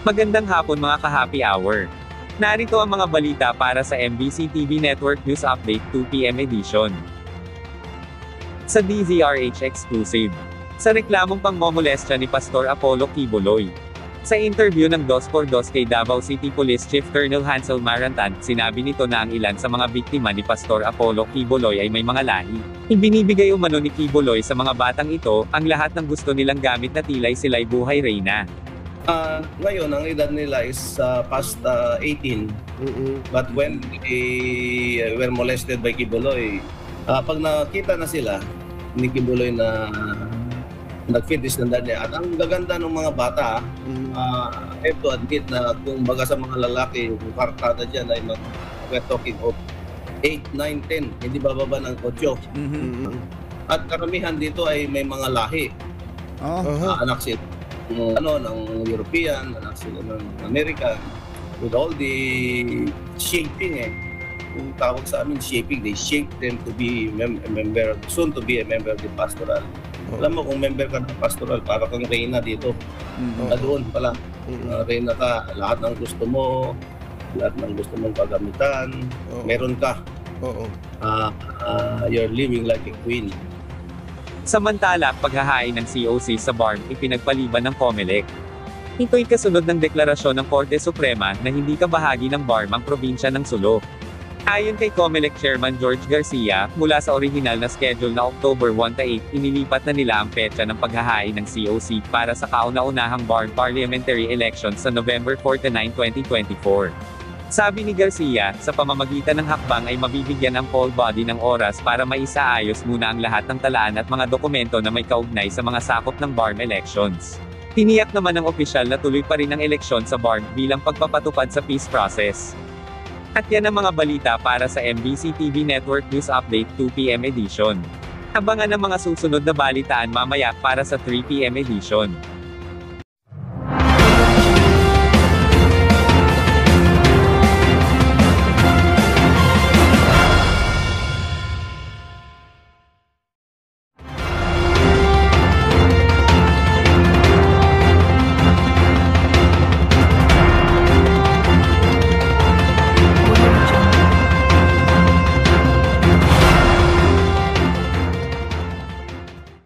Magandang hapon mga ka-happy hour. Narito ang mga balita para sa MBC TV Network News Update 2 PM edition. Sa DZRH exclusive. Sa reklamong pangmomolestya ni Pastor Apollo Quiboloy. Sa interview ng 2x2 kay Davao City Police Chief Colonel Hansel Marantan, sinabi nito na ang ilan sa mga biktima ni Pastor Apollo Quiboloy ay may mga lahi. Ibinibigay umano ni Quiboloy sa mga batang ito, ang lahat ng gusto nilang gamit na tilay sila'y buhay reyna. Ngayon, ang edad nila is past 18. But when they were molested by Quiboloy, pag nakita na sila ni Quiboloy na nag-fit is standard niya, at ang gaganda ng mga bata, I have to admit na kung baga sa mga lalaki, kung kartada dyan ay we're talking of 8, 9, 10, hindi bababa ng 8. At karamihan dito ay may mga lahi. Anak sila ng European, anak sila ng American, with all the shaping Kung tawag sa amin shaping, they shape them to be a member, soon to be a member of the pastoral. Alam mo, kung member ka ng pastoral, para kang reyna dito. Doon pala, reyna ka, lahat ng gusto mo, lahat ng gusto mong pagamitan, meron ka. You're living like a queen. Samantala, paghahain ng COC sa BARM, ipinagpaliban ng COMELEC. Ito'y kasunod ng deklarasyon ng Korte Suprema na hindi kabahagi ng BARM ang probinsya ng Sulu. Ayon kay COMELEC Chairman George Garcia, mula sa orihinal na schedule na October 1 to 8, inilipat na nila ang petsa ng paghahain ng COC para sa kauna-unahang BARM parliamentary election sa November 4 to 9, 2024. Sabi ni Garcia, sa pamamagitan ng hakbang ay mabibigyan ang poll body ng oras para maisaayos muna ang lahat ng talaan at mga dokumento na may kaugnay sa mga sakop ng BARM elections. Tiniyak naman ng opisyal na tuloy pa rin ang eleksyon sa BARM bilang pagpapatupad sa peace process. At yan ang mga balita para sa MBC TV Network News Update 2 PM edition. Abangan ang mga susunod na balitaan mamaya para sa 3 PM edition.